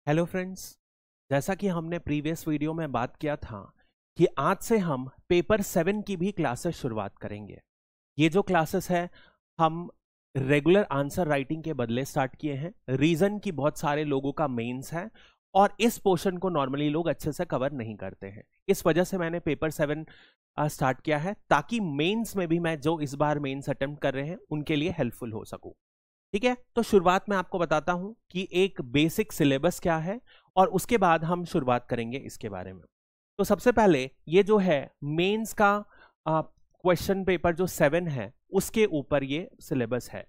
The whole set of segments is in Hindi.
हेलो फ्रेंड्स, जैसा कि हमने प्रीवियस वीडियो में बात किया था कि आज से हम पेपर 7 की भी क्लासेस शुरुआत करेंगे। ये जो क्लासेस है हम रेगुलर आंसर राइटिंग के बदले स्टार्ट किए हैं। रीजन कि बहुत सारे लोगों का मेंस है और इस पोर्शन को नॉर्मली लोग अच्छे से कवर नहीं करते हैं। इस वजह से मैंने पेपर 7 स्टार्ट किया है ताकि मेंस में भी मैं जो इस बार मेंस अटेम्प्ट कर रहे हैं उनके लिए हेल्पफुल हो सकूं। ठीक है, तो शुरुआत में आपको बताता हूं कि एक बेसिक सिलेबस क्या है और उसके बाद हम शुरुआत करेंगे इसके बारे में। तो सबसे पहले ये जो है मेंस का क्वेश्चन पेपर जो 7 है उसके ऊपर ये सिलेबस है।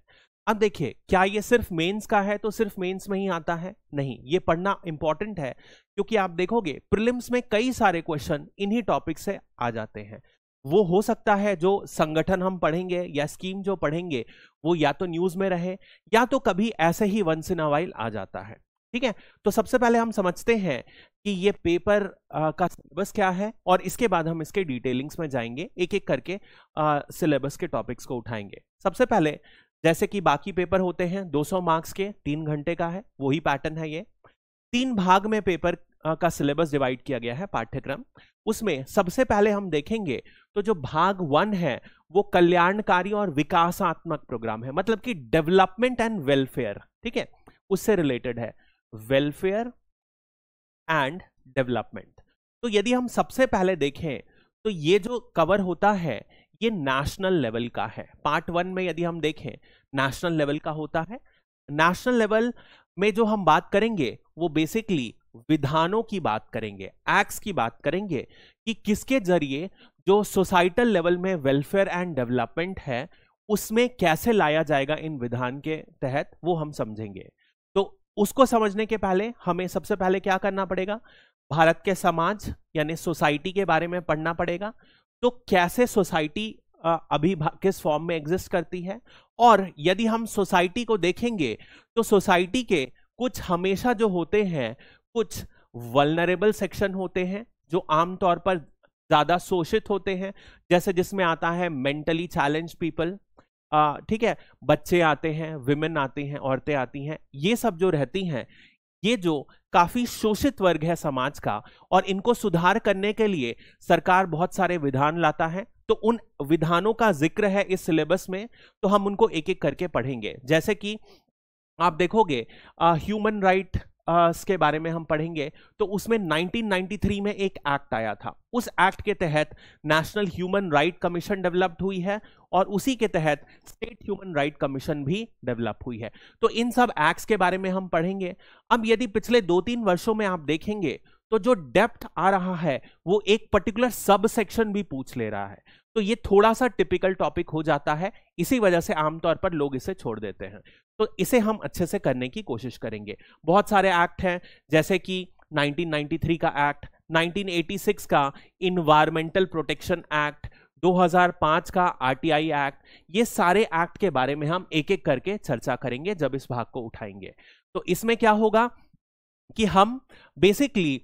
अब देखिए, क्या ये सिर्फ मेंस का है तो सिर्फ मेंस में ही आता है? नहीं, ये पढ़ना इंपॉर्टेंट है क्योंकि आप देखोगे प्रीलिम्स में कई सारे क्वेश्चन इन्हीं टॉपिक से आ जाते हैं। वो हो सकता है जो संगठन हम पढ़ेंगे या स्कीम जो पढ़ेंगे वो या तो न्यूज में रहे या तो कभी ऐसे ही वंस इन अ वाइल आ जाता है। ठीक है, तो सबसे पहले हम समझते हैं कि ये पेपर का सिलेबस क्या है और इसके बाद हम इसके डिटेलिंग्स में जाएंगे, एक एक करके सिलेबस के टॉपिक्स को उठाएंगे। सबसे पहले जैसे कि बाकी पेपर होते हैं 200 मार्क्स के 3 घंटे का है, वही पैटर्न है। ये 3 भाग में पेपर का सिलेबस डिवाइड किया गया है, पाठ्यक्रम। उसमें सबसे पहले हम देखेंगे तो जो भाग 1 है वो कल्याणकारी और विकासात्मक प्रोग्राम है, मतलब कि डेवलपमेंट एंड वेलफेयर। ठीक है, उससे रिलेटेड है वेलफेयर एंड डेवलपमेंट। तो यदि हम सबसे पहले देखें तो ये जो कवर होता है ये नेशनल लेवल का है। पार्ट 1 में यदि हम देखें नेशनल लेवल का होता है। नेशनल लेवल में जो हम बात करेंगे वो बेसिकली विधानों की बात करेंगे, एक्ट्स की बात करेंगे कि किसके जरिए जो सोसाइटल लेवल में वेलफेयर एंड डेवलपमेंट है उसमें कैसे लाया जाएगा इन विधान के तहत, वो हम समझेंगे। तो उसको समझने के पहले हमें सबसे पहले क्या करना पड़ेगा, भारत के समाज यानी सोसाइटी के बारे में पढ़ना पड़ेगा। तो कैसे सोसाइटी अभी किस फॉर्म में एग्जिस्ट करती है, और यदि हम सोसाइटी को देखेंगे तो सोसाइटी के कुछ हमेशा जो होते हैं कुछ वल्नरेबल सेक्शन होते हैं जो आमतौर पर ज्यादा शोषित होते हैं, जैसे जिसमें आता है मेंटली चैलेंज पीपल। ठीक है, बच्चे आते हैं, विमेन आती हैं, औरतें आती हैं, ये सब जो रहती हैं ये जो काफी शोषित वर्ग है समाज का, और इनको सुधार करने के लिए सरकार बहुत सारे विधान लाता है। तो उन विधानों का जिक्र है इस सिलेबस में, तो हम उनको एक एक करके पढ़ेंगे। जैसे कि आप देखोगे ह्यूमन राइट के बारे में हम पढ़ेंगे तो उसमें 1993 में एक एक्ट आया था। उस एक्ट के तहत national human right commission developed हुई है और उसी के तहत स्टेट ह्यूमन राइट कमीशन भी डेवलप हुई है। तो इन सब एक्ट्स के बारे में हम पढ़ेंगे। अब यदि पिछले 2-3 वर्षों में आप देखेंगे तो जो डेप्थ आ रहा है वो एक पर्टिकुलर सब सेक्शन भी पूछ ले रहा है, तो ये थोड़ा सा टिपिकल टॉपिक हो जाता है, इसी वजह से आमतौर पर लोग इसे छोड़ देते हैं। तो इसे हम अच्छे से करने की कोशिश करेंगे। बहुत सारे एक्ट हैं, जैसे कि 1993 का एक्ट, 1986 का इन्वायरमेंटल प्रोटेक्शन एक्ट, 2005 का आरटीआई एक्ट, ये सारे एक्ट के बारे में हम एक एक करके चर्चा करेंगे जब इस भाग को उठाएंगे। तो इसमें क्या होगा कि हम बेसिकली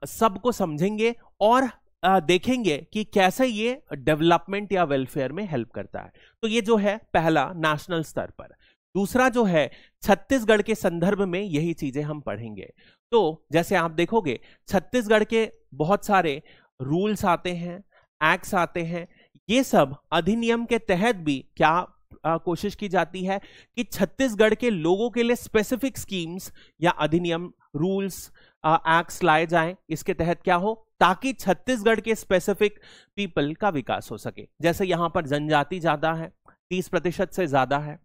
सबको समझेंगे और देखेंगे कि कैसे ये डेवलपमेंट या वेलफेयर में हेल्प करता है। तो ये जो है पहला नेशनल स्तर पर। दूसरा जो है छत्तीसगढ़ के संदर्भ में यही चीजें हम पढ़ेंगे। तो जैसे आप देखोगे छत्तीसगढ़ के बहुत सारे रूल्स आते हैं, एक्ट्स आते हैं, ये सब अधिनियम के तहत भी क्या कोशिश की जाती है कि छत्तीसगढ़ के लोगों के लिए स्पेसिफिक स्कीम्स या अधिनियम, रूल्स, एक्ट्स लाए जाएं। इसके तहत क्या हो, ताकि छत्तीसगढ़ के स्पेसिफिक पीपल का विकास हो सके। जैसे यहां पर जनजाति ज्यादा है, 30% से ज्यादा है,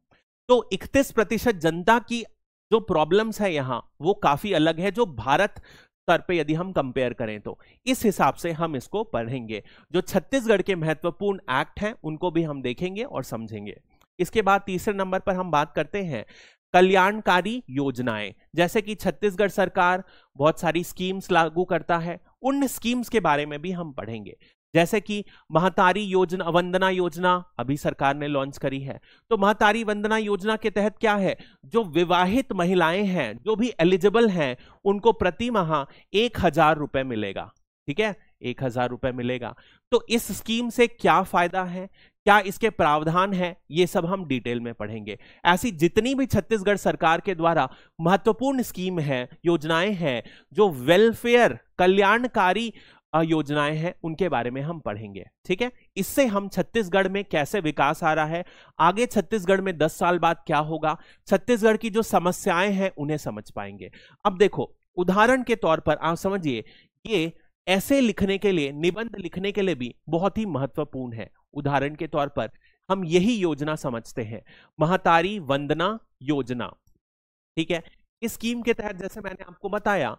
तो 31% जनता की जो प्रॉब्लम्स है यहां वो काफी अलग है जो भारत स्तर पे यदि हम कंपेयर करें तो। इस हिसाब से हम इसको पढ़ेंगे। जो छत्तीसगढ़ के महत्वपूर्ण एक्ट हैं उनको भी हम देखेंगे और समझेंगे। इसके बाद तीसरे नंबर पर हम बात करते हैं कल्याणकारी योजनाएं। जैसे कि छत्तीसगढ़ सरकार बहुत सारी स्कीम्स लागू करता है, उन स्कीम्स के बारे में भी हम पढ़ेंगे। जैसे कि महतारी योजना, वंदना योजना अभी सरकार ने लॉन्च करी है। तो महतारी वंदना योजना के तहत क्या है, जो विवाहित महिलाएं हैं जो भी एलिजिबल हैं उनको प्रति माह 1000 रुपए मिलेगा। ठीक है, 1000 रुपए मिलेगा। तो इस स्कीम से क्या फायदा है, क्या इसके प्रावधान है, ये सब हम डिटेल में पढ़ेंगे। ऐसी जितनी भी छत्तीसगढ़ सरकार के द्वारा महत्वपूर्ण स्कीम है, योजनाएं हैं, जो वेलफेयर कल्याणकारी योजनाएं हैं, उनके बारे में हम पढ़ेंगे। ठीक है, इससे हम छत्तीसगढ़ में कैसे विकास आ रहा है, आगे छत्तीसगढ़ में 10 साल बाद क्या होगा, छत्तीसगढ़ की जो समस्याएं हैं उन्हें समझ पाएंगे। अब देखो, उदाहरण के तौर पर आप समझिए, ये ऐसे लिखने के लिए, निबंध लिखने के लिए भी बहुत ही महत्वपूर्ण है। उदाहरण के तौर पर हम यही योजना समझते हैं, महतारी वंदना योजना। ठीक है, इस स्कीम के तहत जैसे मैंने आपको बताया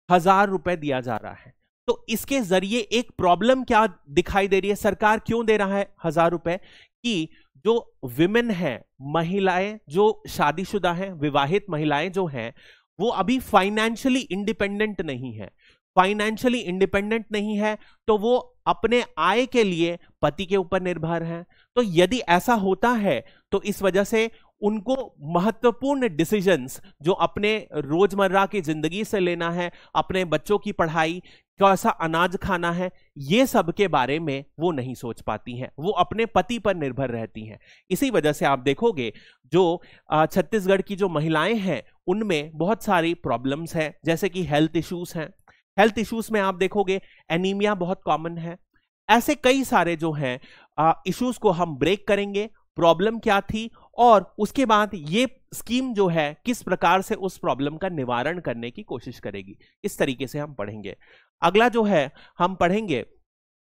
1000 रुपए दिया जा रहा है। तो इसके जरिए एक प्रॉब्लम क्या दिखाई दे रही है, सरकार क्यों दे रहा है 1000 रुपए, कि जो विमेन है, महिलाएं जो शादीशुदा हैं, विवाहित महिलाएं जो हैं, वो अभी फाइनेंशियली इंडिपेंडेंट नहीं है। फाइनेंशियली इंडिपेंडेंट नहीं है तो वो अपने आय के लिए पति के ऊपर निर्भर है। तो यदि ऐसा होता है तो इस वजह से उनको महत्वपूर्ण डिसीजंस जो अपने रोजमर्रा की जिंदगी से लेना है, अपने बच्चों की पढ़ाई, कैसा अनाज खाना है, ये सब के बारे में वो नहीं सोच पाती हैं, वो अपने पति पर निर्भर रहती हैं। इसी वजह से आप देखोगे जो छत्तीसगढ़ की जो महिलाएं हैं उनमें बहुत सारी प्रॉब्लम्स हैं, जैसे कि हेल्थ इश्यूज हैं। हेल्थ इश्यूज में आप देखोगे एनीमिया बहुत कॉमन है। ऐसे कई सारे जो हैं इश्यूज को हम ब्रेक करेंगे, प्रॉब्लम क्या थी और उसके बाद ये स्कीम जो है किस प्रकार से उस प्रॉब्लम का निवारण करने की कोशिश करेगी, इस तरीके से हम पढ़ेंगे। अगला जो है हम पढ़ेंगे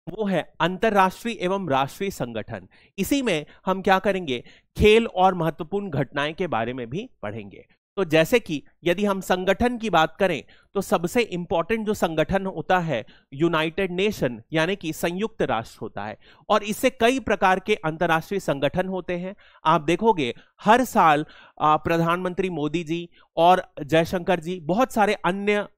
वो है अंतरराष्ट्रीय एवं राष्ट्रीय संगठन। इसी में हम क्या करेंगे, खेल और महत्वपूर्ण घटनाएं के बारे में भी पढ़ेंगे। तो जैसे कि यदि हम संगठन की बात करें तो सबसे इंपॉर्टेंट जो संगठन होता है यूनाइटेड नेशन यानी कि संयुक्त राष्ट्र होता है, और इससे कई प्रकार के अंतर्राष्ट्रीय संगठन होते हैं। आप देखोगे हर साल प्रधानमंत्री मोदी जी और जयशंकर जी बहुत सारे अन्य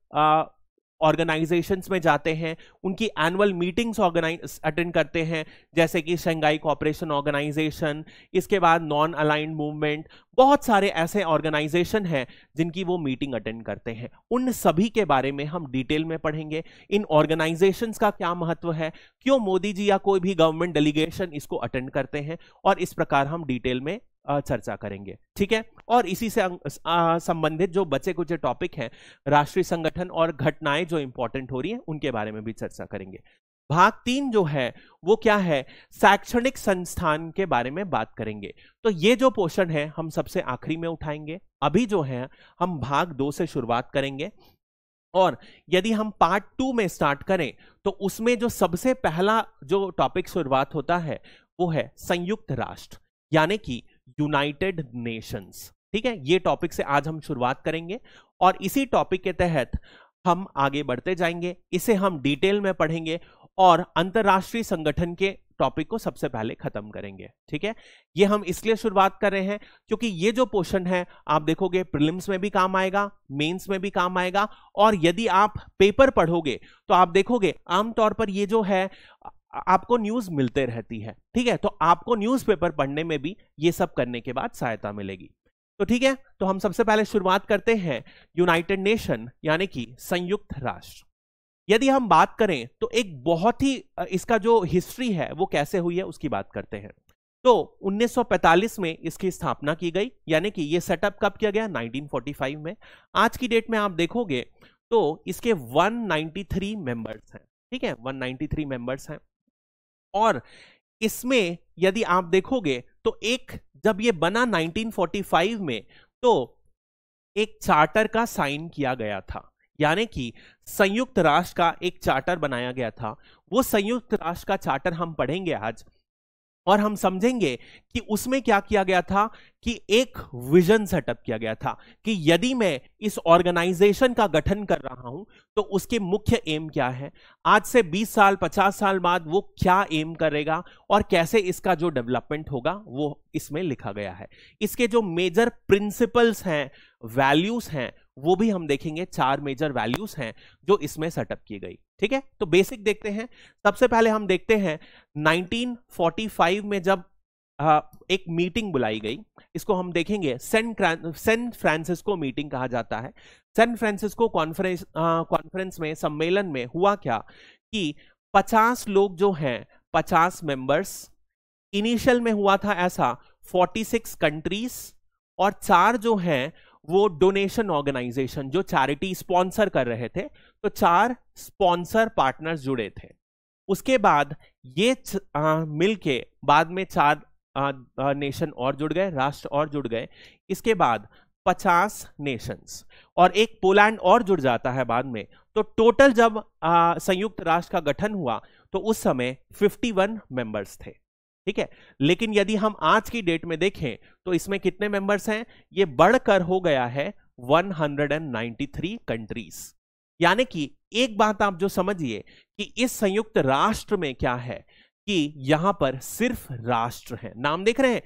ऑर्गेनाइजेशंस में जाते हैं, उनकी एनुअल मीटिंग्स अटेंड करते हैं, जैसे कि शंघाई कोऑपरेशन ऑर्गेनाइजेशन, इसके बाद नॉन अलाइंड मूवमेंट, बहुत सारे ऐसे ऑर्गेनाइजेशन हैं जिनकी वो मीटिंग अटेंड करते हैं। उन सभी के बारे में हम डिटेल में पढ़ेंगे। इन ऑर्गेनाइजेशंस का क्या महत्व है, क्यों मोदी जी या कोई भी गवर्नमेंट डेलीगेशन इसको अटेंड करते हैं, और इस प्रकार हम डिटेल में चर्चा करेंगे। ठीक है, और इसी से संबंधित जो बचे कुछ टॉपिक हैं, राष्ट्रीय संगठन और घटनाएं जो इंपॉर्टेंट हो रही हैं उनके बारे में भी चर्चा करेंगे। भाग 3 जो है वो क्या है, शैक्षणिक संस्थान के बारे में बात करेंगे। तो ये जो पोर्शन है हम सबसे आखिरी में उठाएंगे। अभी जो है हम भाग 2 से शुरुआत करेंगे, और यदि हम पार्ट 2 में स्टार्ट करें तो उसमें जो सबसे पहला जो टॉपिक शुरुआत होता है वो है संयुक्त राष्ट्र यानी कि यूनाइटेड नेशंस। ठीक है, ये टॉपिक से आज हम शुरुआत करेंगे और इसी टॉपिक के तहत हम आगे बढ़ते जाएंगे। इसे हम डिटेल में पढ़ेंगे और अंतरराष्ट्रीय संगठन के टॉपिक को सबसे पहले खत्म करेंगे। ठीक है, ये हम इसलिए शुरुआत कर रहे हैं क्योंकि ये जो पोर्शन है आप देखोगे प्रीलिम्स में भी काम आएगा, मेंस में भी काम आएगा, और यदि आप पेपर पढ़ोगे तो आप देखोगे आमतौर पर ये जो है आपको न्यूज मिलते रहती है। ठीक है, तो आपको न्यूज़पेपर पढ़ने में भी ये सब करने के बाद सहायता मिलेगी। तो ठीक है, तो हम सबसे पहले शुरुआत करते हैं यूनाइटेड नेशन यानी कि संयुक्त राष्ट्र। यदि हम बात करें तो एक बहुत ही इसका जो हिस्ट्री है वो कैसे हुई है उसकी बात करते हैं। तो 1945 में इसकी स्थापना की गई, यानी कि ये सेटअप कब किया गया, 1945 में। आज की डेट में आप देखोगे तो इसके 193 मेंबर्स हैं। ठीक है, 193 मेंबर्स हैं, और इसमें यदि आप देखोगे तो एक जब ये बना 1945 में तो एक चार्टर का साइन किया गया था, यानी कि संयुक्त राष्ट्र का एक चार्टर बनाया गया था। वो संयुक्त राष्ट्र का चार्टर हम पढ़ेंगे आज, और हम समझेंगे कि उसमें क्या किया गया था कि एक विजन सेटअप किया गया था कि यदि मैं इस ऑर्गेनाइजेशन का गठन कर रहा हूं तो उसके मुख्य एम क्या है, आज से 20 साल 50 साल बाद वो क्या एम करेगा और कैसे इसका जो डेवलपमेंट होगा वो इसमें लिखा गया है। इसके जो मेजर प्रिंसिपल्स हैं, वैल्यूज हैं, वो भी हम देखेंगे। 4 मेजर वैल्यूज हैं जो इसमें सेटअप की गई। ठीक है, तो बेसिक देखते हैं। सबसे पहले हम देखते हैं 1945 में जब एक मीटिंग बुलाई गई, इसको हम देखेंगे सैन फ्रांसिस्को मीटिंग कहा जाता है। सैन फ्रांसिस्को कॉन्फ्रेंस में, सम्मेलन में हुआ क्या कि 50 लोग जो हैं, 50 मेंबर्स इनिशियल में हुआ था ऐसा 46 कंट्रीज और 4 जो हैं वो डोनेशन ऑर्गेनाइजेशन जो चैरिटी स्पॉन्सर कर रहे थे, तो 4 स्पॉन्सर पार्टनर्स जुड़े थे। उसके बाद ये मिलके बाद में 4 नेशन और जुड़ गए, राष्ट्र और जुड़ गए। इसके बाद 50 नेशंस और एक पोलैंड और जुड़ जाता है बाद में। तो टोटल जब संयुक्त राष्ट्र का गठन हुआ तो उस समय 51 मेंबर्स थे, ठीक है। लेकिन यदि हम आज की डेट में देखें तो इसमें कितने मेंबर्स हैं, ये बढ़कर हो गया है 193 कंट्रीज। यानी कि एक बात आप जो समझिए कि इस संयुक्त राष्ट्र में क्या है कि यहां पर सिर्फ राष्ट्र हैं। नाम देख रहे हैं,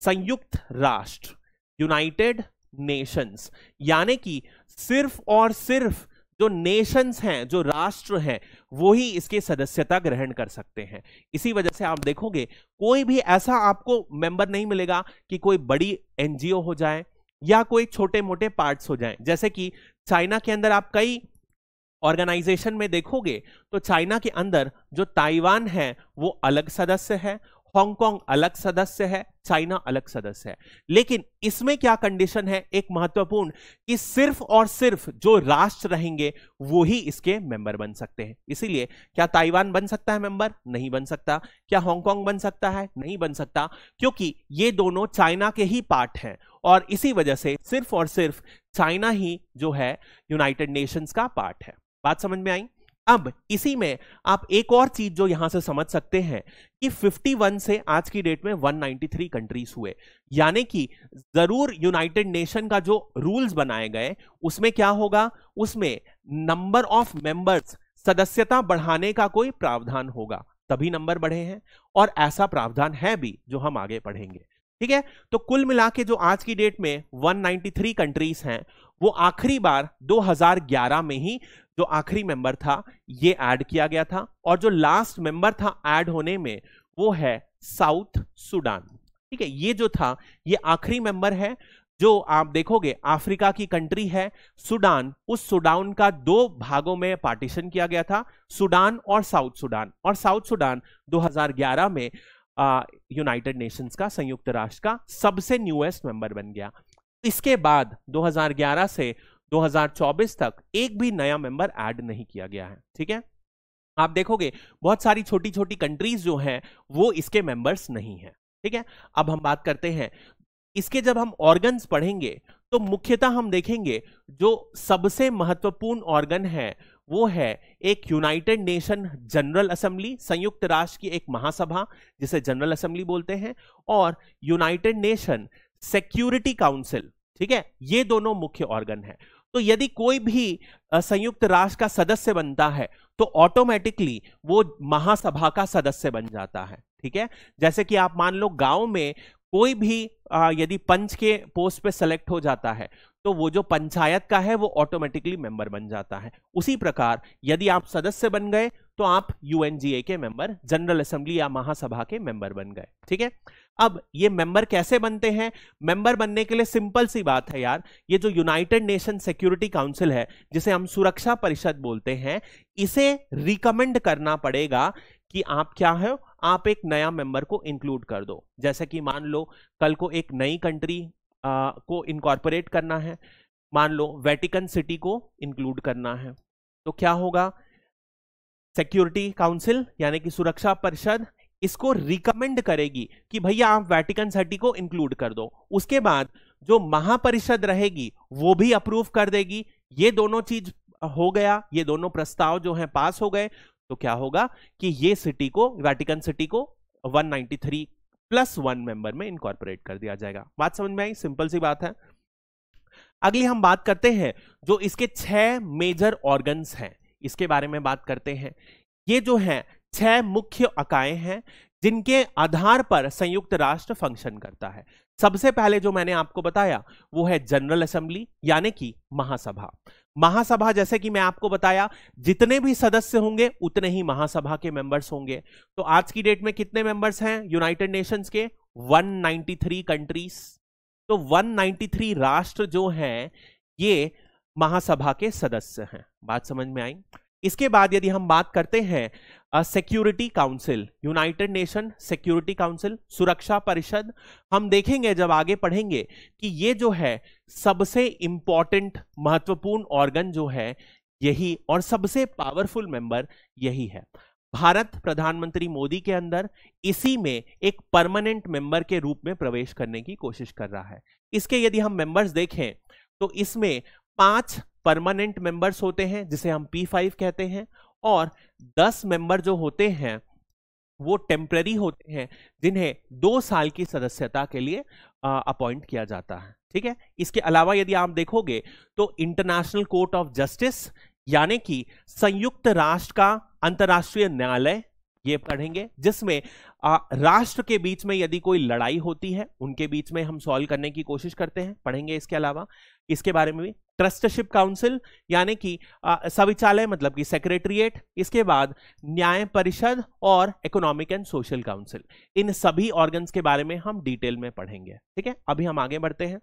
संयुक्त राष्ट्र, यूनाइटेड नेशंस, यानी कि सिर्फ और सिर्फ जो नेशंस हैं, जो राष्ट्र हैं, वो ही इसके सदस्यता ग्रहण कर सकते हैं। इसी वजह से आप देखोगे कोई भी ऐसा आपको मेंबर नहीं मिलेगा कि कोई बड़ी एनजीओ हो जाए या कोई छोटे मोटे पार्ट्स हो जाएं। जैसे कि चाइना के अंदर आप कई ऑर्गेनाइजेशन में देखोगे तो चाइना के अंदर जो ताइवान है वो अलग सदस्य है, हांगकांग अलग सदस्य है, चाइना अलग सदस्य है। लेकिन इसमें क्या कंडीशन है एक महत्वपूर्ण, कि सिर्फ और सिर्फ जो राष्ट्र रहेंगे वो ही इसके मेंबर बन सकते हैं। इसीलिए क्या ताइवान बन सकता है मेंबर? नहीं बन सकता। क्या हांगकांग बन सकता है? नहीं बन सकता, क्योंकि ये दोनों चाइना के ही पार्ट हैं और इसी वजह से सिर्फ और सिर्फ चाइना ही जो है यूनाइटेड नेशंस का पार्ट है। बात समझ में आई? अब इसी में आप एक और चीज जो यहां से समझ सकते हैं कि 51 से आज की डेट में 193 कंट्रीज हुए, यानी कि जरूर यूनाइटेड नेशन का जो रूल्स बनाए गए उसमें क्या होगा, उसमें नंबर ऑफ मेंबर्स, सदस्यता बढ़ाने का कोई प्रावधान होगा, तभी नंबर बढ़े हैं और ऐसा प्रावधान है भी जो हम आगे पढ़ेंगे, ठीक है। तो कुल मिला के जो आज की डेट में 193 कंट्रीज हैं वो आखिरी बार 2011 में ही जो आखिरी मेंबर था ये ऐड किया गया था और जो लास्ट मेंबर था ऐड होने में वो है साउथ सुडान, ठीक है। ये जो था ये आखिरी मेंबर है। जो आप देखोगे अफ्रीका की कंट्री है सुडान, उस सुडान का 2 भागों में पार्टीशन किया गया था, सुडान और साउथ सुडान, और साउथ सुडान 2011 में यूनाइटेड नेशंस का, संयुक्त राष्ट्र का सबसे न्यूएस्ट मेंबर बन गया। इसके बाद 2011 से 2024 तक एक भी नया मेंबर ऐड नहीं किया गया है, ठीक है। आप देखोगे बहुत सारी छोटी छोटी कंट्रीज जो हैं वो इसके मेंबर्स नहीं हैं, ठीक है। अब हम बात करते हैं इसके, जब हम ऑर्गन्स पढ़ेंगे तो मुख्यतः हम देखेंगे जो सबसे महत्वपूर्ण ऑर्गन है वो है एक यूनाइटेड नेशन जनरल असेंबली, संयुक्त राष्ट्र की एक महासभा जिसे जनरल असेंबली बोलते हैं, और यूनाइटेड नेशन सिक्योरिटी काउंसिल, ठीक है। ये दोनों मुख्य ऑर्गन है। तो यदि कोई भी संयुक्त राष्ट्र का सदस्य बनता है तो ऑटोमेटिकली वो महासभा का सदस्य बन जाता है, ठीक है। जैसे कि आप मान लो गांव में कोई भी यदि पंच के पोस्ट पे सेलेक्ट हो जाता है तो वो जो पंचायत का है वो ऑटोमेटिकली मेंबर बन जाता है। उसी प्रकार यदि आप सदस्य बन गए तो आप यूएनजीए के मेंबर, जनरल असेंबली या महासभा के मेंबर बन गए, ठीक है। अब ये मेंबर कैसे बनते हैं? मेंबर बनने के लिए सिंपल सी बात है यार, ये जो यूनाइटेड नेशन सिक्योरिटी काउंसिल है जिसे हम सुरक्षा परिषद बोलते हैं, इसे रिकमेंड करना पड़ेगा कि आप क्या है, आप एक नया मेंबर को इंक्लूड कर दो। जैसे कि मान लो कल को एक नई कंट्री को इनकॉर्पोरेट करना है, मान लो वेटिकन सिटी को इंक्लूड करना है, तो क्या होगा, सिक्योरिटी काउंसिल यानी कि सुरक्षा परिषद इसको रिकमेंड करेगी कि भैया आप वेटिकन सिटी को इंक्लूड कर दो। उसके बाद जो महापरिषद रहेगी वो भी अप्रूव कर देगी। ये दोनों चीज हो गया, ये दोनों प्रस्ताव जो हैं पास हो गए, तो क्या होगा कि ये सिटी को, वेटिकन सिटी को 193+1 मेंबर में इनकॉर्पोरेट कर दिया जाएगा। बात समझ में आई? सिंपल सी बात है। अगली हम बात करते हैं जो इसके 6 मेजर ऑर्गन्स हैं, इसके बारे में बात करते हैं। ये जो हैं 6 मुख्य इकाइयां हैं जिनके आधार पर संयुक्त राष्ट्र फंक्शन करता है। सबसे पहले जो मैंने आपको बताया वो है जनरल असेंबली यानी कि महासभा। महासभा जैसे कि मैं आपको बताया जितने भी सदस्य होंगे उतने ही महासभा के मेंबर्स होंगे। तो आज की डेट में कितने मेंबर्स हैं यूनाइटेड नेशंस के? 193 कंट्रीज। तो 193 राष्ट्र जो हैं ये महासभा के सदस्य हैं। बात समझ में आई? इसके बाद यदि हम बात करते हैं security council, United nation security council, सुरक्षा परिषद, हम देखेंगे जब आगे पढ़ेंगे कि ये जो है सबसे इंपॉर्टेंट महत्वपूर्ण ऑर्गन जो है यही, और सबसे पावरफुल मेंबर यही है। भारत प्रधानमंत्री मोदी के अंदर इसी में एक परमानेंट मेंबर के रूप में प्रवेश करने की कोशिश कर रहा है। इसके यदि हम मेंबर्स देखें तो इसमें 5 परमानेंट मेंबर्स होते हैं जिसे हम P5 कहते हैं, और 10 मेंबर जो होते हैं वो टेम्पररी होते हैं जिन्हें 2 साल की सदस्यता के लिए अपॉइंट किया जाता है। ठीक है, इसके अलावा यदि आप देखोगे तो इंटरनेशनल कोर्ट ऑफ जस्टिस यानी कि संयुक्त राष्ट्र का अंतर्राष्ट्रीय न्यायालय, ये पढ़ेंगे, जिसमें राष्ट्र के बीच में यदि कोई लड़ाई होती है उनके बीच में हम सॉल्व करने की कोशिश करते हैं, पढ़ेंगे। इसके अलावा इसके बारे में भी ट्रस्टशिप काउंसिल यानी कि सविचालय मतलब कि सेक्रेटरीट, इसके बाद न्याय परिषद और इकोनॉमिक एंड सोशल काउंसिल, इन सभी ऑर्गन्स के बारे में हम डिटेल में पढ़ेंगे। ठीक है, अभी हम आगे बढ़ते हैं।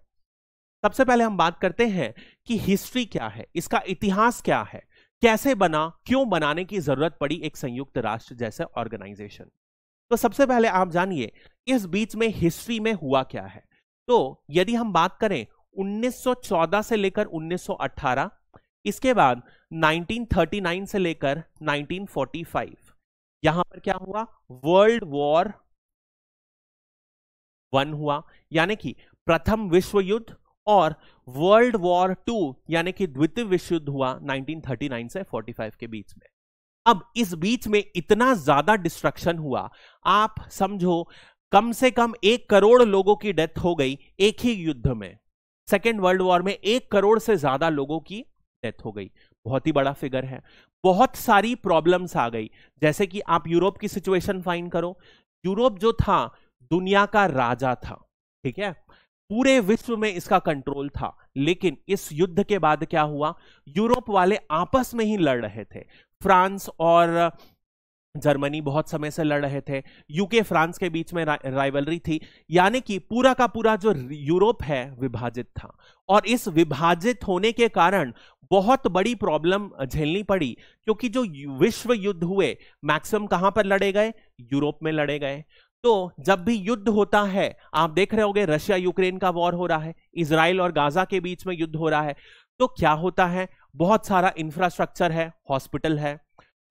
सबसे पहले हम बात करते हैं कि हिस्ट्री क्या है, इसका इतिहास क्या है, कैसे बना, क्यों बनाने की जरूरत पड़ी एक संयुक्त राष्ट्र जैसे ऑर्गेनाइजेशन। तो सबसे पहले आप जानिए इस बीच में हिस्ट्री में हुआ क्या है। तो यदि हम बात करें 1914 से लेकर 1918, इसके बाद 1939 से लेकर 1945, यहां पर क्या हुआ, वर्ल्ड वॉर 1 हुआ यानी कि प्रथम विश्व युद्ध, और वर्ल्ड वॉर 2 यानी कि द्वितीय विश्व युद्ध हुआ 1939 से 45 के बीच में। अब इस बीच में इतना ज्यादा डिस्ट्रक्शन हुआ, आप समझो कम से कम 1 करोड़ लोगों की डेथ हो गई एक ही युद्ध में। सेकेंड वर्ल्ड वॉर में 1 करोड़ से ज्यादा लोगों की डेथ हो गई, बहुत ही बड़ा फिगर है। बहुत सारी प्रॉब्लम्स आ गई, जैसे कि आप यूरोप की सिचुएशन फाइंड करो। यूरोप जो था दुनिया का राजा था, ठीक है, पूरे विश्व में इसका कंट्रोल था, लेकिन इस युद्ध के बाद क्या हुआ, यूरोप वाले आपस में ही लड़ रहे थे। फ्रांस और जर्मनी बहुत समय से लड़ रहे थे, यूके फ्रांस के बीच में राइवलरी थी, यानी कि पूरा का पूरा जो यूरोप है विभाजित था। और इस विभाजित होने के कारण बहुत बड़ी प्रॉब्लम झेलनी पड़ी, क्योंकि जो विश्व युद्ध हुए मैक्सिमम कहां पर लड़े गए, यूरोप में लड़े गए। तो जब भी युद्ध होता है, आप देख रहे होंगे रशिया यूक्रेन का वॉर हो रहा है, इजराइल और गाजा के बीच में युद्ध हो रहा है, तो क्या होता है, बहुत सारा इंफ्रास्ट्रक्चर है, हॉस्पिटल है,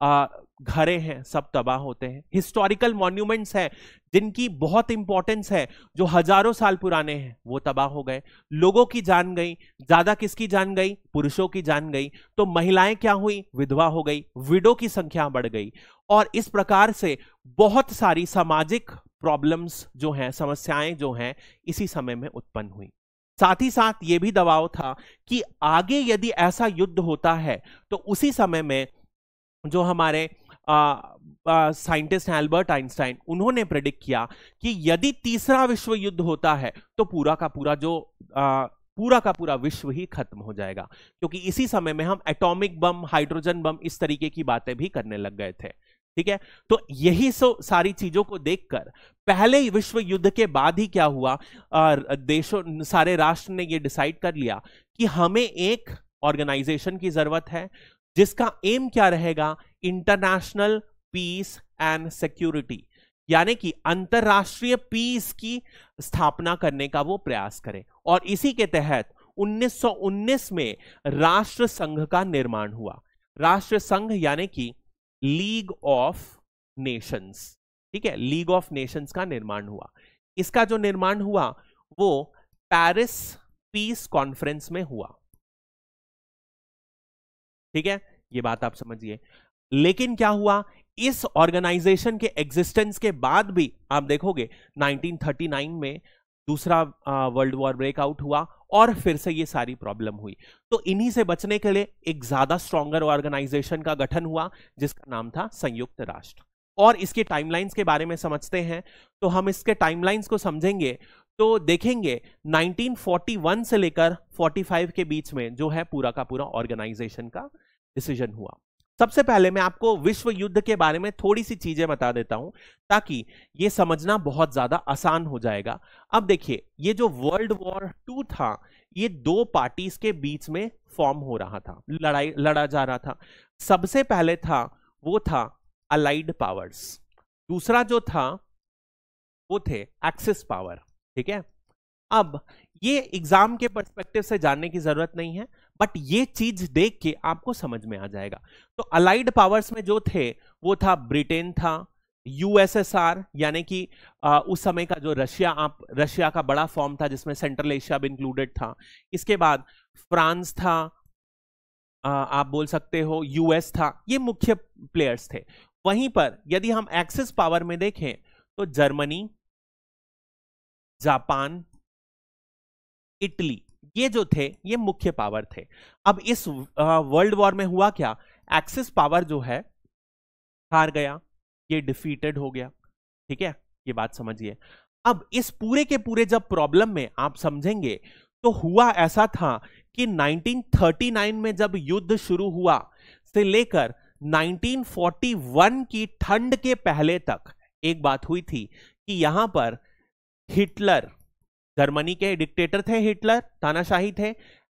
घरें हैं, सब तबाह होते हैं। हिस्टोरिकल मॉन्यूमेंट्स हैं जिनकी बहुत इंपॉर्टेंस है, जो हजारों साल पुराने हैं, वो तबाह हो गए। लोगों की जान गई, ज्यादा किसकी जान गई, पुरुषों की जान गई। तो महिलाएं क्या हुई, विधवा हो गई, विडो की संख्या बढ़ गई, और इस प्रकार से बहुत सारी सामाजिक प्रॉब्लम्स जो हैं, समस्याएं जो हैं, इसी समय में उत्पन्न हुई। साथ ही साथ ये भी दबाव था कि आगे यदि ऐसा युद्ध होता है तो उसी समय में जो हमारे साइंटिस्ट हैं अल्बर्ट आइंस्टाइन, उन्होंने प्रेडिक्ट किया कि यदि तीसरा विश्व युद्ध होता है तो पूरा का पूरा विश्व ही खत्म हो जाएगा, क्योंकि इसी समय में हम एटॉमिक बम, हाइड्रोजन बम, इस तरीके की बातें भी करने लग गए थे। ठीक है, तो यही सारी चीजों को देखकर पहले विश्व युद्ध के बाद ही क्या हुआ, देशों, सारे राष्ट्र ने यह डिसाइड कर लिया कि हमें एक ऑर्गेनाइजेशन की जरूरत है जिसका एम क्या रहेगा, इंटरनेशनल पीस एंड सिक्योरिटी, यानी कि अंतरराष्ट्रीय पीस की स्थापना करने का वो प्रयास करें। और इसी के तहत 1919 में राष्ट्र संघ का निर्माण हुआ। राष्ट्र संघ यानी कि लीग ऑफ नेशंस, ठीक है, लीग ऑफ नेशंस का निर्माण हुआ। इसका जो निर्माण हुआ वो पेरिस पीस कॉन्फ्रेंस में हुआ। ठीक है, ये बात आप समझिए। लेकिन क्या हुआ, इस ऑर्गेनाइजेशन के एग्जिस्टेंस के बाद भी आप देखोगे 1939 में दूसरा वर्ल्ड वॉर ब्रेकआउट हुआ और फिर से ये सारी प्रॉब्लम हुई। तो इन्हीं से बचने के लिए एक ज्यादा स्ट्रॉन्गर ऑर्गेनाइजेशन का गठन हुआ जिसका नाम था संयुक्त राष्ट्र। और इसके टाइमलाइंस के बारे में समझते हैं, तो हम इसके टाइमलाइंस को समझेंगे तो देखेंगे 1941 से लेकर 45 के बीच में जो है पूरा का पूरा ऑर्गेनाइजेशन का डिसीजन हुआ। सबसे पहले मैं आपको विश्व युद्ध के बारे में थोड़ी सी चीजें बता देता हूं ताकि ये समझना बहुत ज्यादा आसान हो जाएगा। अब देखिए, ये जो वर्ल्ड वॉर 2 था, ये दो पार्टीज के बीच में फॉर्म हो रहा था, लड़ा जा रहा था। सबसे पहले था वो था अलाइड पावर्स, दूसरा जो था वो थे एक्सिस पावर। ठीक है, अब ये एग्जाम के पर्सपेक्टिव से जानने की जरूरत नहीं है, बट ये चीज देख के आपको समझ में आ जाएगा। तो अलाइड पावर्स में जो थे वो था ब्रिटेन था, यूएसएसआर यानी कि उस समय का जो रशिया का बड़ा फॉर्म था जिसमें सेंट्रल एशिया भी इंक्लूडेड था। इसके बाद फ्रांस था, आप बोल सकते हो यूएस था, ये मुख्य प्लेयर्स थे। वहीं पर यदि हम एक्सिस पावर में देखें तो जर्मनी, जापान, इटली, ये जो थे ये मुख्य पावर थे। अब इस वर्ल्ड वॉर में हुआ क्या, एक्सिस पावर जो है हार गया, ये डिफीटेड हो गया। ठीक है, ये बात समझिए। अब इस पूरे के पूरे जब प्रॉब्लम में आप समझेंगे तो हुआ ऐसा था कि 1939 में जब युद्ध शुरू हुआ से लेकर 1941 की ठंड के पहले तक एक बात हुई थी कि यहां पर हिटलर, जर्मनी के डिक्टेटर थे हिटलर, तानाशाही थे,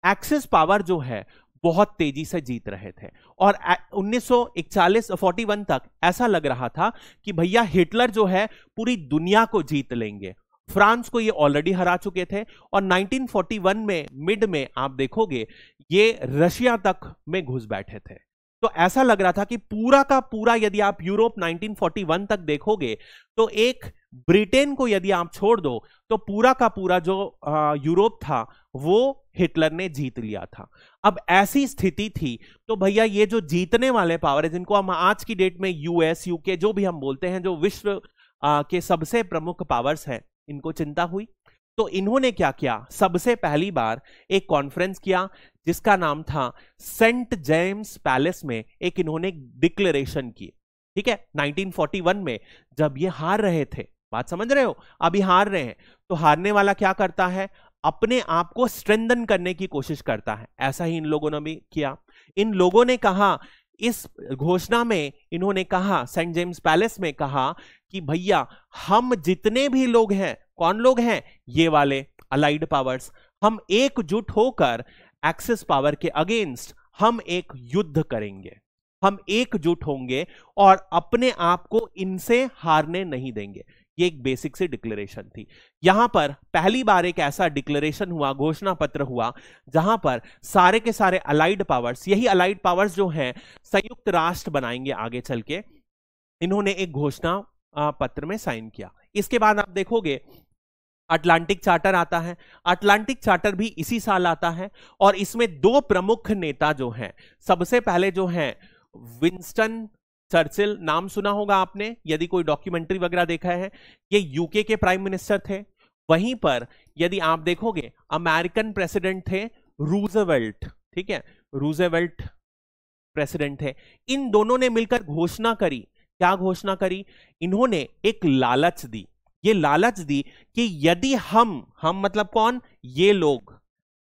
एक्सिस पावर जो है बहुत तेजी से जीत रहे थे। और 1941 तक ऐसा लग रहा था कि भैया हिटलर जो है पूरी दुनिया को जीत लेंगे। फ्रांस को ये ऑलरेडी हरा चुके थे और 1941 में मिड में आप देखोगे ये रशिया तक में घुस बैठे थे। तो ऐसा लग रहा था कि पूरा का पूरा, यदि आप यूरोप 1941 तक देखोगे तो एक ब्रिटेन को यदि आप छोड़ दो तो पूरा का पूरा जो यूरोप था वो हिटलर ने जीत लिया था। अब ऐसी स्थिति थी तो भैया ये जो जीतने वाले पावर है, जिनको हम आज की डेट में यूएस, यूके जो भी हम बोलते हैं, जो विश्व के सबसे प्रमुख पावर्स हैं, इनको चिंता हुई। तो इन्होंने क्या किया, सबसे पहली बार एक कॉन्फ्रेंस किया जिसका नाम था सेंट जेम्स पैलेस में एक इन्होंने डिक्लेरेशन की। ठीक है, 1941 में जब ये हार रहे थे, बात समझ रहे हो, अभी हार रहे हैं, तो हारने वाला क्या करता है, अपने आप को स्ट्रेंथन करने की कोशिश करता है। ऐसा ही इन लोगों ने भी किया। इन लोगों ने कहा, इस घोषणा में इन्होंने कहा, सेंट जेम्स पैलेस में कहा कि भैया हम जितने भी लोग हैं, कौन लोग हैं, ये वाले अलाइड पावर्स, हम एकजुट होकर एक्सिस पावर के अगेंस्ट हम एक युद्ध करेंगे, हम एकजुट होंगे और अपने आप को इनसे हारने नहीं देंगे। ये एक बेसिक सी डिक्लेरेशन थी। यहां पर पहली बार एक ऐसा डिक्लेरेशन हुआ, घोषणा पत्र हुआ, जहां पर सारे के सारे अलाइड पावर्स, यही अलाइड पावर्स जो हैं संयुक्त राष्ट्र बनाएंगे आगे चल के, इन्होंने एक घोषणा पत्र में साइन किया। इसके बाद आप देखोगे अटलांटिक चार्टर आता है। अटलांटिक चार्टर भी इसी साल आता है और इसमें दो प्रमुख नेता जो हैं, सबसे पहले जो हैं विंस्टन चर्चिल, नाम सुना होगा आपने यदि कोई डॉक्यूमेंट्री वगैरह देखा है, ये यूके के प्राइम मिनिस्टर थे। वहीं पर यदि आप देखोगे अमेरिकन प्रेसिडेंट थे रूजवेल्ट। ठीक है, रूजवेल्ट प्रेसिडेंट थे। इन दोनों ने मिलकर घोषणा करी। क्या घोषणा करी, इन्होंने एक लालच दी। ये लालच दी कि यदि हम मतलब कौन, ये लोग,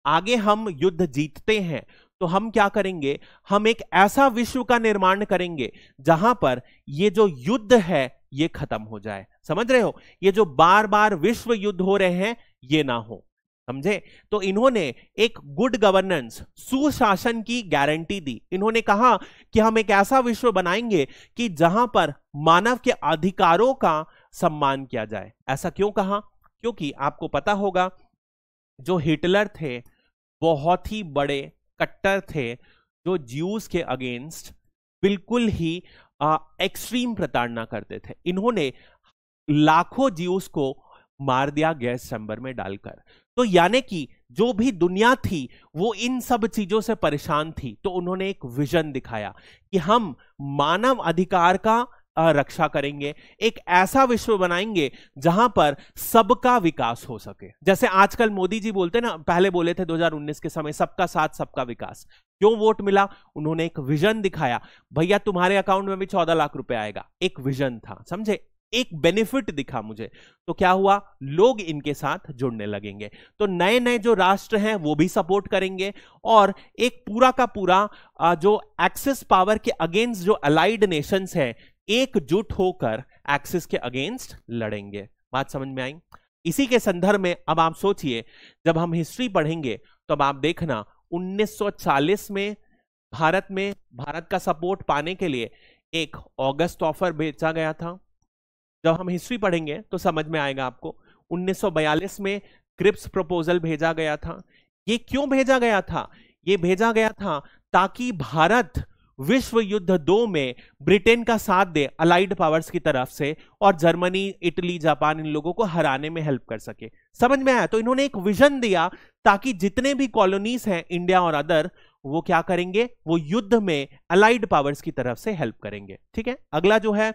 आगे हम युद्ध जीतते हैं तो हम क्या करेंगे, हम एक ऐसा विश्व का निर्माण करेंगे जहां पर ये जो युद्ध है ये खत्म हो जाए। समझ रहे हो, ये जो बार बार विश्व युद्ध हो रहे हैं ये ना हो, समझे। तो इन्होंने एक गुड गवर्नेंस, सुशासन की गारंटी दी। इन्होंने कहा कि हम एक ऐसा विश्व बनाएंगे कि जहां पर मानव के अधिकारों का सम्मान किया जाए। ऐसा क्यों कहा, क्योंकि आपको पता होगा जो हिटलर थे बहुत ही बड़े कट्टर थे, जो ज्यूज के अगेंस्ट बिल्कुल ही एक्सट्रीम प्रताड़ना करते थे। इन्होंने लाखों ज्यूज को मार दिया गैस चैम्बर में डालकर। तो यानी कि जो भी दुनिया थी वो इन सब चीजों से परेशान थी। तो उन्होंने एक विजन दिखाया कि हम मानव अधिकार का रक्षा करेंगे, एक ऐसा विश्व बनाएंगे जहां पर सबका विकास हो सके। जैसे आजकल मोदी जी बोलते ना, पहले बोले थे 2019 के समय सबका साथ सबका विकास। क्यों वोट मिला, उन्होंने एक विजन दिखाया। भैया तुम्हारे अकाउंट में भी 14 लाख रुपए आएगा, एक विजन था, समझे। एक बेनिफिट दिखा मुझे, तो क्या हुआ, लोग इनके साथ जुड़ने लगेंगे। तो नए नए जो राष्ट्र हैं वो भी सपोर्ट करेंगे और एक पूरा का पूरा जो एक्सिस पावर के अगेंस्ट जो अलाइड नेशंस है एकजुट होकर एक्सिस के अगेंस्ट लड़ेंगे। बात समझ में आई? इसी के संदर्भ में अब आप सोचिए, जब हम हिस्ट्री पढ़ेंगे तो अब आप देखना 1940 में भारत का सपोर्ट पाने के लिए एक ऑगस्ट ऑफर भेजा गया था। जब हम हिस्ट्री पढ़ेंगे तो समझ में आएगा आपको। 1942 में क्रिप्स प्रपोजल भेजा गया था। ये क्यों भेजा गया था? ये भेजा गया था ताकि भारत विश्व युद्ध 2 में ब्रिटेन का साथ दे अलाइड पावर्स की तरफ से और जर्मनी, इटली, जापान इन लोगों को हराने में हेल्प कर सके। समझ में आया? तो इन्होंने एक विजन दिया ताकि जितने भी कॉलोनीज हैं इंडिया और अदर, वो क्या करेंगे, वो युद्ध में अलाइड पावर्स की तरफ से हेल्प करेंगे। ठीक है, अगला जो है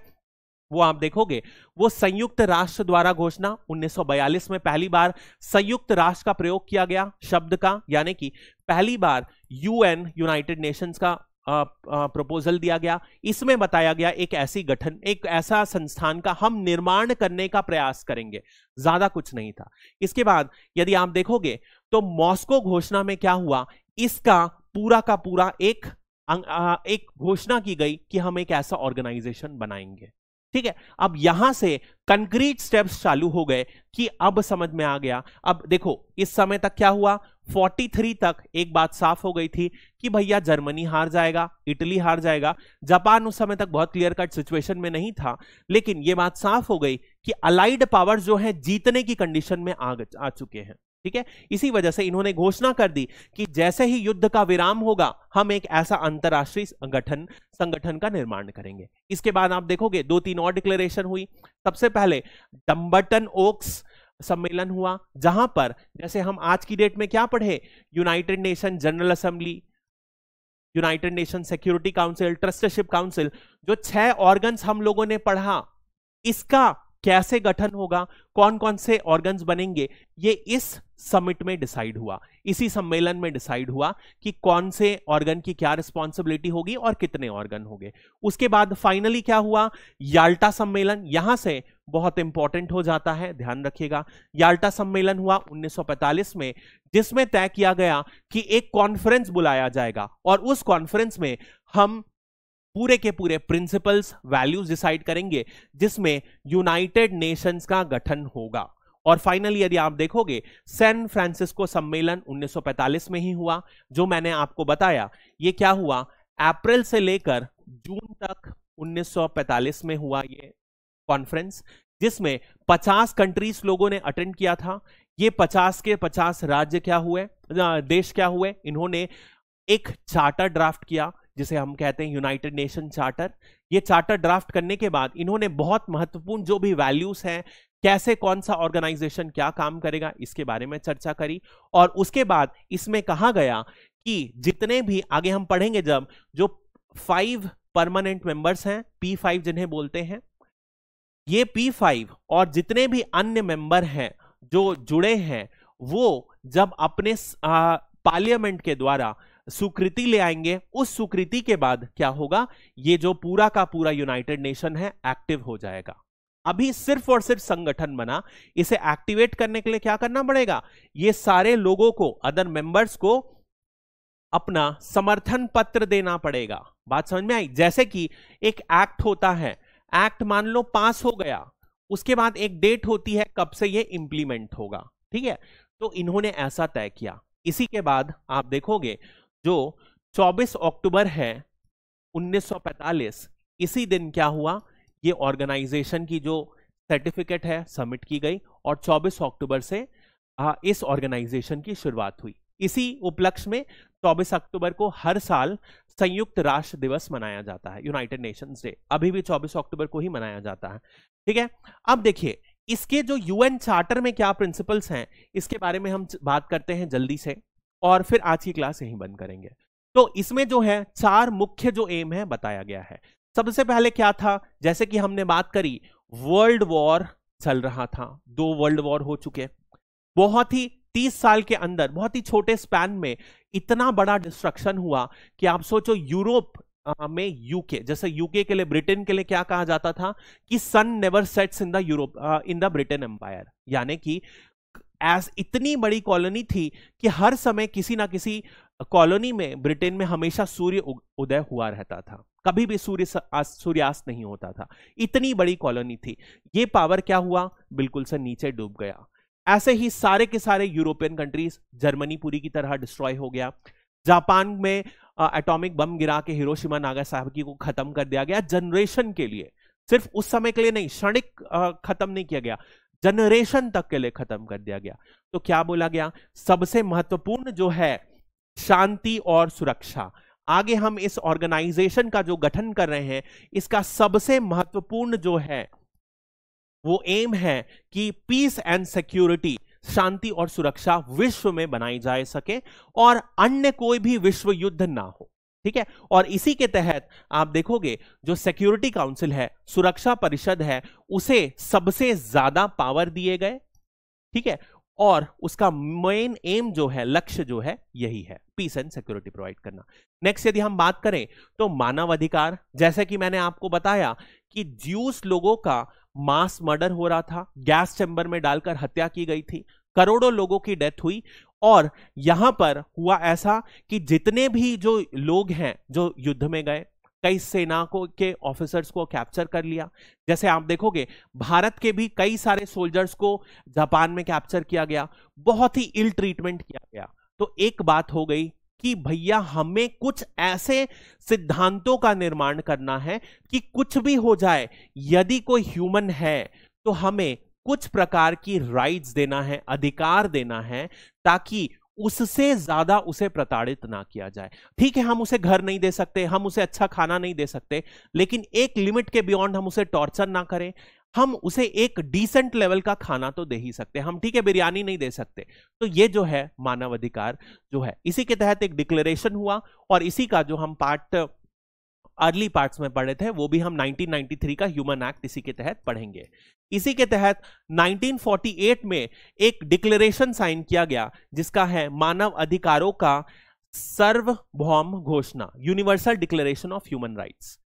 वो आप देखोगे, वो संयुक्त राष्ट्र द्वारा घोषणा। 1942 में पहली बार संयुक्त राष्ट्र का प्रयोग किया गया शब्द का, यानी कि पहली बार यूएन, यूनाइटेड नेशंस का प्रपोजल दिया गया। इसमें बताया गया एक ऐसा संस्थान का हम निर्माण करने का प्रयास करेंगे, ज्यादा कुछ नहीं था। इसके बाद यदि आप देखोगे तो मॉस्को घोषणा में क्या हुआ, इसका पूरा का पूरा एक घोषणा की गई कि हम एक ऐसा ऑर्गेनाइजेशन बनाएंगे। ठीक है, अब यहां से कंक्रीट स्टेप्स चालू हो गए कि अब समझ में आ गया। अब देखो इस समय तक क्या हुआ, 43 तक एक बात साफ हो गई थी कि भैया जर्मनी हार जाएगा, इटली हार जाएगा। जापान उस समय तक बहुत क्लियर कट सिचुएशन में नहीं था, लेकिन यह बात साफ हो गई कि अलाइड पावर्स जो है जीतने की कंडीशन में आ चुके हैं। ठीक है, इसी वजह से इन्होंने घोषणा कर दी कि जैसे ही युद्ध का विराम होगा हम एक ऐसा अंतरराष्ट्रीय संगठन का निर्माण करेंगे। इसके बाद आप देखोगे 2-3 और डिक्लेरेशन हुई। सबसे पहले डम्बर्टन ओक्स सम्मेलन हुआ, जहां पर जैसे हम आज की डेट में क्या पढ़े, United nation general assembly, United nation security council, trusteeship council, जो 6 ऑर्गन्स हम लोगों ने पढ़ा, इसका कैसे गठन होगा, कौन कौन से ऑर्गन्स बनेंगे, ये इस समिट में डिसाइड हुआ, इसी सम्मेलन में डिसाइड हुआ कि कौन से ऑर्गन की क्या रिस्पॉन्सिबिलिटी होगी और कितने ऑर्गन होंगे। उसके बाद फाइनली क्या हुआ, याल्टा सम्मेलन। यहां से बहुत इंपॉर्टेंट हो जाता है, ध्यान रखिएगा। याल्टा सम्मेलन हुआ 1945 में, जिसमें तय किया गया कि एक कॉन्फ्रेंस बुलाया जाएगा और उस कॉन्फ्रेंस में हम पूरे के पूरे प्रिंसिपल्स, वैल्यूज डिसाइड करेंगे, जिसमें यूनाइटेड नेशंस का गठन होगा। और फाइनली यदि आप देखोगे सैन फ्रांसिस्को सम्मेलन 1945 में ही हुआ, जो मैंने आपको बताया। ये क्या हुआ, अप्रैल से लेकर जून तक 1945 में हुआ ये कॉन्फ्रेंस, जिसमें 50 कंट्रीज लोगों ने अटेंड किया था। ये 50 के 50 राज्य क्या हुए, देश क्या हुए, इन्होंने एक चार्टर ड्राफ्ट किया जिसे हम कहते हैं यूनाइटेड नेशन चार्टर। ये चार्टर ड्राफ्ट करने के बाद इन्होंने बहुत महत्वपूर्ण जो भी वैल्यूज हैं, कैसे कौन सा ऑर्गेनाइजेशन क्या काम करेगा, इसके बारे में चर्चा करी। और उसके बाद इसमें कहा गया कि जितने भी आगे हम पढ़ेंगे जब, जो 5 परमानेंट मेंबर्स हैं, P5 जिन्हें बोलते हैं, ये P5 और जितने भी अन्य मेंबर हैं जो जुड़े हैं, वो जब अपने पार्लियामेंट के द्वारा स्वीकृति ले आएंगे, उस स्वीकृति के बाद क्या होगा, ये जो पूरा का पूरा यूनाइटेड नेशन है एक्टिव हो जाएगा। अभी सिर्फ और सिर्फ संगठन बना, इसे एक्टिवेट करने के लिए क्या करना पड़ेगा, ये सारे लोगों को, अदर मेंबर्स को अपना समर्थन पत्र देना पड़ेगा। बात समझ में आई? जैसे कि एक एक्ट होता है, एक्ट मान लो पास हो गया, उसके बाद एक डेट होती है कब से ये इंप्लीमेंट होगा। ठीक है, तो इन्होंने ऐसा तय किया। इसी के बाद आप देखोगे जो 24 अक्टूबर है 1945, इसी दिन क्या हुआ, ये ऑर्गेनाइजेशन की जो सर्टिफिकेट है सबमिट की गई और 24 अक्टूबर से इस ऑर्गेनाइजेशन की शुरुआत हुई। इसी उपलक्ष्य में 24 अक्टूबर को हर साल संयुक्त राष्ट्र दिवस मनाया जाता है, यूनाइटेड नेशंस डे, अभी भी 24 अक्टूबर को ही मनाया जाता है। ठीक है, अब देखिए इसके जो यूएन चार्टर में क्या प्रिंसिपल्स हैं, इसके बारे में हम बात करते हैं जल्दी से, और फिर आज की क्लास यहीं बंद करेंगे। तो इसमें जो है 4 मुख्य जो एम है बताया गया है। सबसे पहले क्या था, जैसे कि हमने बात करी, वर्ल्ड वॉर चल रहा था, 2 वर्ल्ड वॉर हो चुके, बहुत ही 30 साल के अंदर, बहुत ही छोटे स्पैन में इतना बड़ा डिस्ट्रक्शन हुआ कि आप सोचो यूरोप में यूके, जैसे यूके के लिए, ब्रिटेन के लिए क्या कहा जाता था कि sun never sets in the Europe in the Britain empire, यानी कि एज इतनी बड़ी कॉलोनी थी कि हर समय किसी ना किसी कॉलोनी में, ब्रिटेन में हमेशा सूर्य उदय हुआ रहता था, कभी भी सूर्यास्त नहीं होता था, इतनी बड़ी कॉलोनी थी। ये पावर क्या हुआ, बिल्कुल से नीचे डूब गया। ऐसे ही सारे के सारे यूरोपियन कंट्रीज, जर्मनी पूरी की तरह डिस्ट्रॉय हो गया, जापान में एटॉमिक बम गिरा के हिरोशिमा नागासाकी को खत्म कर दिया गया, जनरेशन के लिए, सिर्फ उस समय के लिए नहीं, क्षणिक खत्म नहीं किया गया, जनरेशन तक के लिए खत्म कर दिया गया। तो क्या बोला गया, सबसे महत्वपूर्ण जो है शांति और सुरक्षा। आगे हम इस ऑर्गेनाइजेशन का जो गठन कर रहे हैं, इसका सबसे महत्वपूर्ण जो है वो एम है कि पीस एंड सिक्योरिटी, शांति और सुरक्षा विश्व में बनाई जा सके और अन्य कोई भी विश्व युद्ध ना हो। ठीक है, और इसी के तहत आप देखोगे जो सिक्योरिटी काउंसिल है, सुरक्षा परिषद है, उसे सबसे ज्यादा पावर दिए गए। ठीक है, और उसका मेन एम जो है, लक्ष्य जो है, यही है, पीस एंड सिक्योरिटी प्रोवाइड करना। नेक्स्ट यदि हम बात करें तो मानव अधिकार, जैसे कि मैंने आपको बताया कि ज्यूस लोगों का मास मर्डर हो रहा था, गैस चैम्बर में डालकर हत्या की गई थी, करोड़ों लोगों की डेथ हुई। और यहां पर हुआ ऐसा कि जितने भी जो लोग हैं जो युद्ध में गए, कई सेना को के ऑफिसर्स को कैप्चर कर लिया। जैसे आप देखोगे भारत के भी कई सारे सोल्जर्स को जापान में कैप्चर किया गया, बहुत ही इल ट्रीटमेंट किया गया। तो एक बात हो गई कि भैया हमें कुछ ऐसे सिद्धांतों का निर्माण करना है कि कुछ भी हो जाए, यदि कोई ह्यूमन है तो हमें कुछ प्रकार की राइट्स देना है, अधिकार देना है, ताकि उससे ज्यादा उसे प्रताड़ित ना किया जाए। ठीक है, हम उसे घर नहीं दे सकते, हम उसे अच्छा खाना नहीं दे सकते, लेकिन एक लिमिट के बियॉन्ड हम उसे टॉर्चर ना करें। हम उसे एक डिसेंट लेवल का खाना तो दे ही सकते हैं हम, ठीक है, बिरयानी नहीं दे सकते। तो ये जो है मानव अधिकार जो है, इसी के तहत एक डिक्लेरेशन हुआ, और इसी का जो हम पार्ट अर्ली पार्ट्स में पढ़े थे वो भी हम 1993 का ह्यूमन एक्ट इसी के तहत पढ़ेंगे। इसी के तहत 1948 में एक डिक्लेरेशन साइन किया गया जिसका है मानव अधिकारों का सार्वभौम घोषणा, universal declaration of human rights.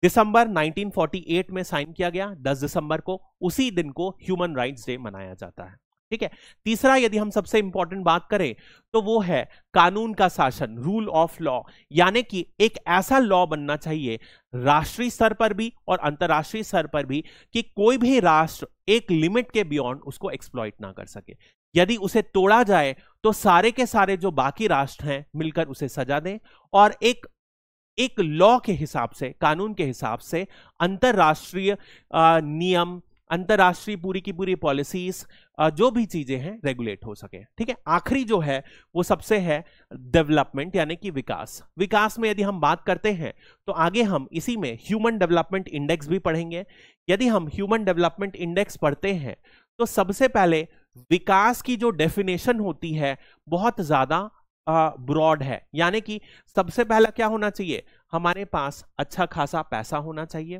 दिसंबर 1948 में साइन किया गया, 10 दिसंबर को, उसी दिन को ह्यूमन राइट्स डे मनाया जाता है। ठीक है, तीसरा यदि हम सबसे इंपॉर्टेंट बात करें तो वो है कानून का शासन, रूल ऑफ लॉ, यानी कि एक ऐसा लॉ बनना चाहिए राष्ट्रीय स्तर पर भी और अंतरराष्ट्रीय स्तर पर भी कि कोई भी राष्ट्र एक लिमिट के बियॉन्ड उसको एक्सप्लॉइट ना कर सके। यदि उसे तोड़ा जाए तो सारे के सारे जो बाकी राष्ट्र हैं मिलकर उसे सजा दें, और एक लॉ के हिसाब से, कानून के हिसाब से अंतरराष्ट्रीय नियम, अंतरराष्ट्रीय पूरी की पूरी पॉलिसीज, जो भी चीजें हैं रेगुलेट हो सके। ठीक है, आखिरी जो है वो सबसे है डेवलपमेंट, यानी कि विकास। विकास में यदि हम बात करते हैं तो आगे हम इसी में ह्यूमन डेवलपमेंट इंडेक्स भी पढ़ेंगे। यदि हम ह्यूमन डेवलपमेंट इंडेक्स पढ़ते हैं तो सबसे पहले विकास की जो डेफिनेशन होती है बहुत ज्यादा ब्रॉड है, यानी कि सबसे पहला क्या होना चाहिए, हमारे पास अच्छा खासा पैसा होना चाहिए।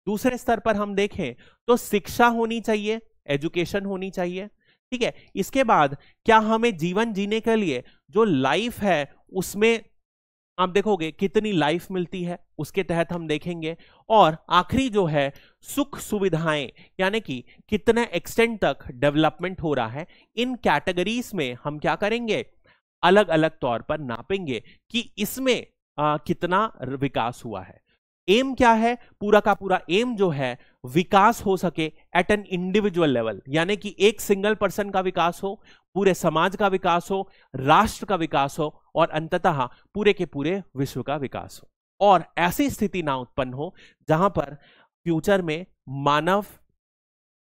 दूसरे स्तर पर हम देखें तो शिक्षा होनी चाहिए, एजुकेशन होनी चाहिए। ठीक है, इसके बाद क्या हमें जीवन जीने के लिए जो लाइफ है उसमें आप देखोगे कितनी लाइफ मिलती है, उसके तहत हम देखेंगे। और आखिरी जो है सुख सुविधाएं, यानी कि कितने एक्सटेंट तक डेवलपमेंट हो रहा है, इन कैटेगरीज में हम क्या करेंगे, अलग अलग तौर पर नापेंगे कि इसमें कितना विकास हुआ है। एम क्या है, पूरा का पूरा एम जो है विकास हो सके एट एन इंडिविजुअल लेवल, यानी कि एक सिंगल पर्सन का विकास हो, पूरे समाज का विकास हो, राष्ट्र का विकास हो, और अंततः पूरे के पूरे विश्व का विकास हो। और ऐसी स्थिति ना उत्पन्न हो जहां पर फ्यूचर में मानव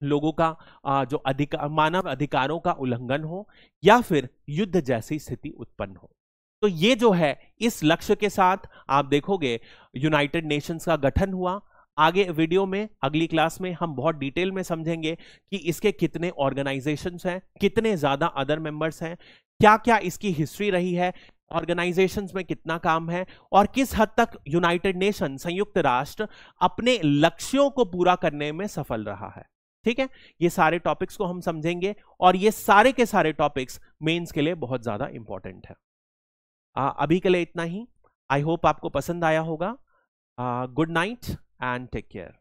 लोगों का जो मानव अधिकारों का उल्लंघन हो या फिर युद्ध जैसी स्थिति उत्पन्न हो। तो ये जो है, इस लक्ष्य के साथ आप देखोगे यूनाइटेड नेशंस का गठन हुआ। आगे वीडियो में, अगली क्लास में हम बहुत डिटेल में समझेंगे कि इसके कितने ऑर्गेनाइजेशंस हैं, कितने ज्यादा अदर मेंबर्स हैं, क्या क्या इसकी हिस्ट्री रही है, ऑर्गेनाइजेशंस में कितना काम है, और किस हद तक यूनाइटेड नेशन, संयुक्त राष्ट्र, अपने लक्ष्यों को पूरा करने में सफल रहा है। ठीक है, ये सारे टॉपिक्स को हम समझेंगे, और ये सारे के सारे टॉपिक्स मेंस के लिए बहुत ज्यादा इंपॉर्टेंट है। अभी के लिए इतना ही। आई होप आपको पसंद आया होगा। Good night and take care.